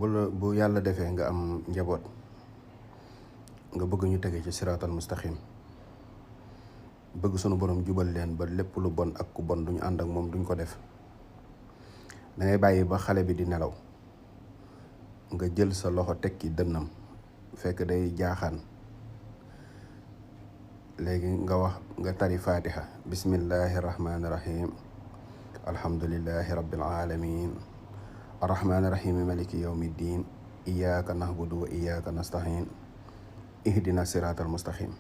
bu yàlla defee nga am njaboot nga bëgg ñu tege ci siraatal mustaqim bëgg sunu borom jubal leen ba lépp lu bon ak ku bon duñu ànd ak moom duñ ko def, da ngay bàyyi ba xale bi di nelaw nga jël sa loxo teg ci dënnam fekk day jaaxaan. léegi nga tari fatiha bismillahi rahmaani rahim alhamdulillahi rabbil alamin arrahmaani rahim maliki yawmi ddin iyyaka na'budu wa iyyaka nasta'in ihdina siratal mustaqim.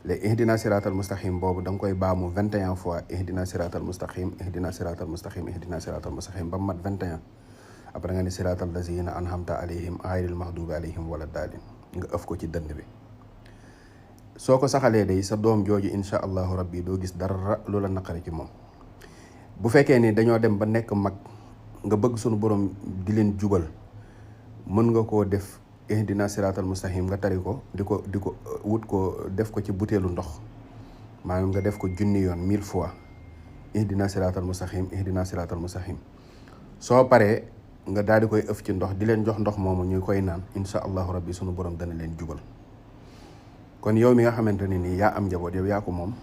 léegi ihdina siratal mustaqim boobu da nga koy baamu 21 fois ihdina siratal mustaqim ihdina siratal mustaqim ihdina siratal mustaqim ba mat 21. après nga ni siratal lazina an'amta alayhim ghayril maghdubi alayhim wala daalin nga ëf ko ci dënd bi. soo ko saxalee day sa doom jooju insha allahu rabbi doo gis dara lu la naqari ci moom. bu fekkee ni dañoo dem ba nekk mag nga bëgg sunu borom di leen jubal, mën nga koo def ihdina siratal mustaqim nga tari ko di ko wut ko def ko ci butéelu ndox, maanaam nga def ko junni yoon 1000 fois ihdina siratal mustaqim ihdina siratal mustaqim. soo paree nga daal di koy ëf ci ndox di leen jox ndox moomu ñu koy naan insha allahu rabbi sunu borom dana leen jubal. kon yow mi nga xamante ne nii yaa am njaboot yow yaa ko moom.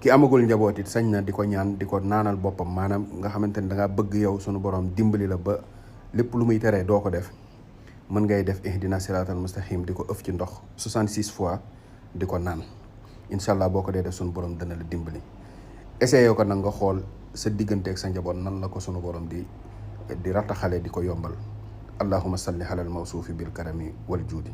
ki amagul njaboot it sañ na di ko ñaan di ko naanal boppam, maanaam nga xamante ne dangaa bëgg yow sunu borom dimbali la ba lépp lu muy teree doo ko def, mën ngay def ihdina siratal mustaqim di ko ëf ci ndox 66 fois di ko naan. incha allah boo ko dee def sunu borom dana la dimbali. essayé ko nag nga xool sa diggante ak sa njaboot nan la ko sunu borom di rattaxale di ko yombal. allahumma salli alal mawsuufi bil karami wal juudi.